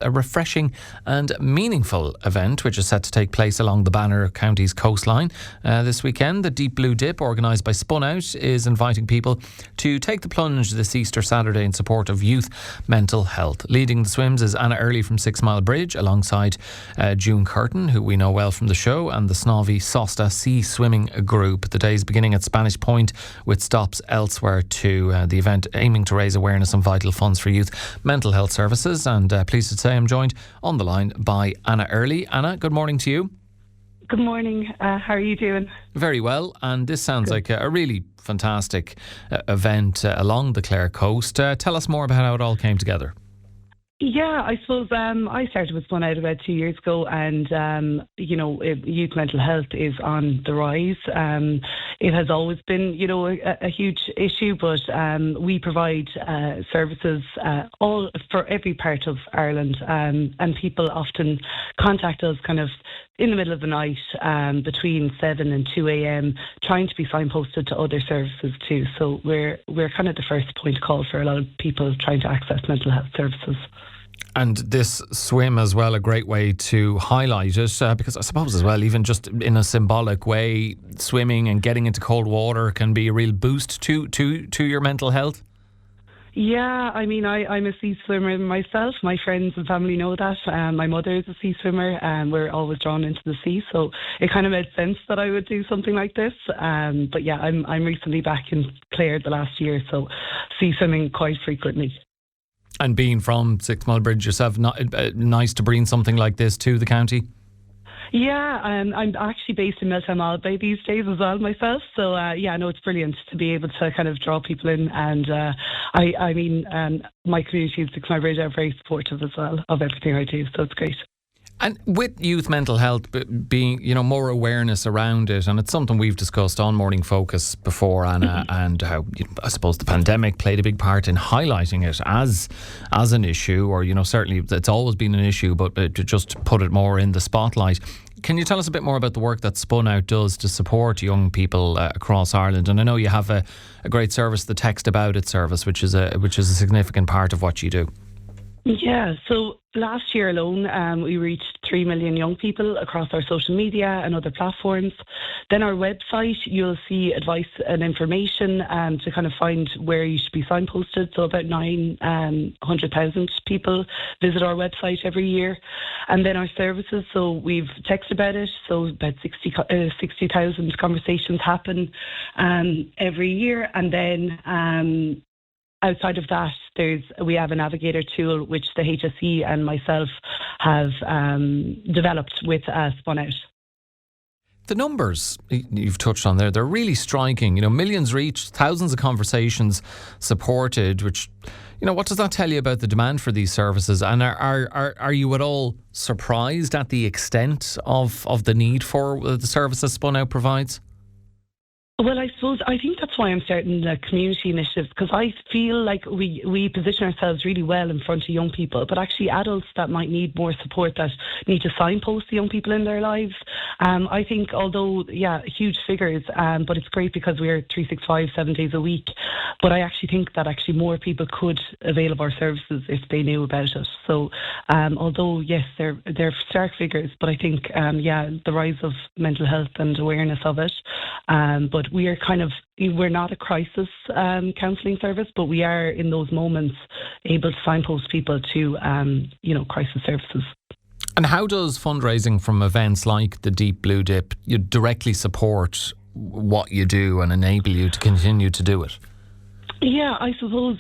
A refreshing and meaningful event which is set to take place along the Banner County's coastline this weekend. The Deep Blue Dip, organised by Spunout, is inviting people to take the plunge this Easter Saturday in support of youth mental health. Leading the swims is Anna Earley from Sixmilebridge, alongside June Curtin, who we know well from the show, and the Snámhaí Sásta Sea Swimming Group. The day's beginning at Spanish Point, with stops elsewhere too. The event aiming to raise awareness on vital funds for youth mental health services. And pleased to say I'm joined on the line by Anna Earley. Anna, good morning to you. Good morning. How are you doing? Very well. And this sounds like a really fantastic event along the Clare coast. Tell us more about how it all came together. Yeah, I suppose I started with Spunout about 2 years ago, and youth mental health is on the rise. It has always been, a huge issue, but we provide services all for every part of Ireland, and people often contact us kind of in the middle of the night, between 7 and 2 a.m, trying to be signposted to other services too. So we're kind of the first point of call for a lot of people trying to access mental health services. And this swim as well, a great way to highlight it, because I suppose as well, even just in a symbolic way, swimming and getting into cold water can be a real boost to your mental health. Yeah, I mean, I'm a sea swimmer myself. My friends and family know that. My mother is a sea swimmer, and we're always drawn into the sea. So it kind of made sense that I would do something like this. But yeah, I'm recently back in Clare the last year, so sea swimming quite frequently. And being from Sixmilebridge yourself, nice to bring something like this to the county? Yeah, I'm actually based in Bay these days as well myself. So it's brilliant to be able to kind of draw people in. And my community in Sixmilebridge are very supportive as well of everything I do. So it's great. And with youth mental health being, more awareness around it, and it's something we've discussed on Morning Focus before, Anna, and how I suppose the pandemic played a big part in highlighting it as an issue, or certainly it's always been an issue, but to just put it more in the spotlight. Can you tell us a bit more about the work that Spunout does to support young people across Ireland? And I know you have a great service, the Text About It service, which is a significant part of what you do. Yeah, so last year alone, we reached 3 million young people across our social media and other platforms. Then our website, you'll see advice and information to kind of find where you should be signposted. So about 900,000 people visit our website every year. And then our services, so we've Text About It, so about 60,000 conversations happen every year. And then outside of that, we have a navigator tool which the HSE and myself have developed with Spunout. The numbers you've touched on there, they're really striking. Millions reached, thousands of conversations supported, which, what does that tell you about the demand for these services? And are you at all surprised at the extent of the need for the services Spunout provides? Well, I think that's why I'm starting the community initiatives, because I feel like we position ourselves really well in front of young people, but actually adults that might need more support, that need to signpost the young people in their lives. I think, although, huge figures, but it's great because we're 365, 7 days a week. But I actually think that more people could avail of our services if they knew about it. So, although, yes, they're stark figures, but I think, the rise of mental health and awareness of it. But we're not a crisis counselling service, but we are in those moments able to signpost people to, crisis services. And how does fundraising from events like the Deep Blue Dip directly support what you do and enable you to continue to do it? Yeah, I suppose,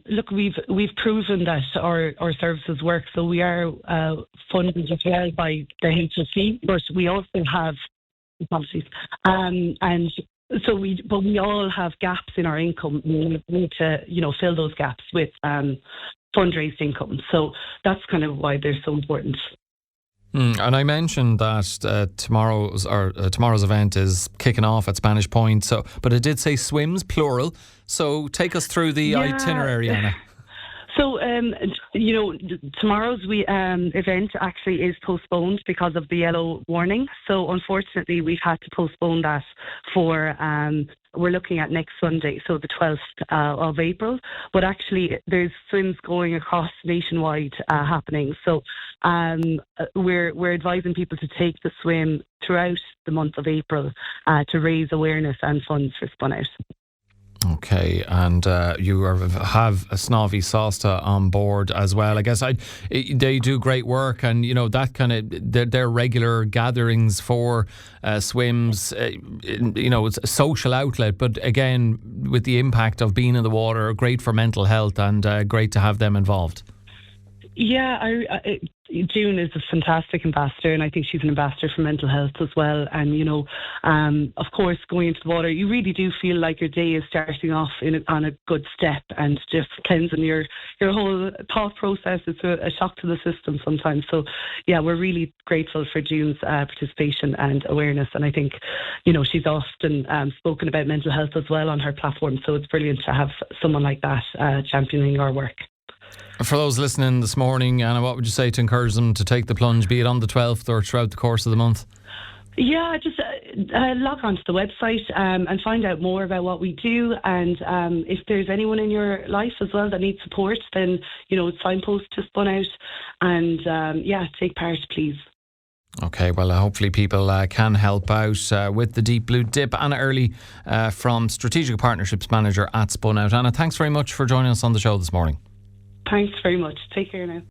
look, we've proven that our services work. So we are funded as well by the HSE, but we also have policies. So we all have gaps in our income. We need to, fill those gaps with fundraised income. So that's kind of why they're so important. And I mentioned that tomorrow's event is kicking off at Spanish Point. But it did say swims plural. So take us through the itinerary, Anna. So, tomorrow's event actually is postponed because of the yellow warning. So, unfortunately, we've had to postpone that for, we're looking at next Sunday, so the 12th of April. But actually, there's swims going across nationwide happening. So, we're advising people to take the swim throughout the month of April to raise awareness and funds for Spunout. Okay, and you have a Snámhaí Sásta on board as well. I guess they do great work, and that kind of their regular gatherings for swims. It's a social outlet, but again, with the impact of being in the water, great for mental health, and great to have them involved. Yeah, June is a fantastic ambassador, and I think she's an ambassador for mental health as well. And, of course, going into the water, you really do feel like your day is starting off on a good step and just cleansing your whole thought process. It's a shock to the system sometimes. So, yeah, we're really grateful for June's participation and awareness. And I think, she's often spoken about mental health as well on her platform. So it's brilliant to have someone like that championing our work. For those listening this morning, Anna, what would you say to encourage them to take the plunge, be it on the 12th or throughout the course of the month? Yeah, just log on to the website and find out more about what we do. And if there's anyone in your life as well that needs support, then, signpost to Spunout and, take part, please. Okay, well, hopefully people can help out with the Deep Blue Dip. Anna Earley from Strategic Partnerships Manager at Spunout. Anna, thanks very much for joining us on the show this morning. Thanks very much. Take care now.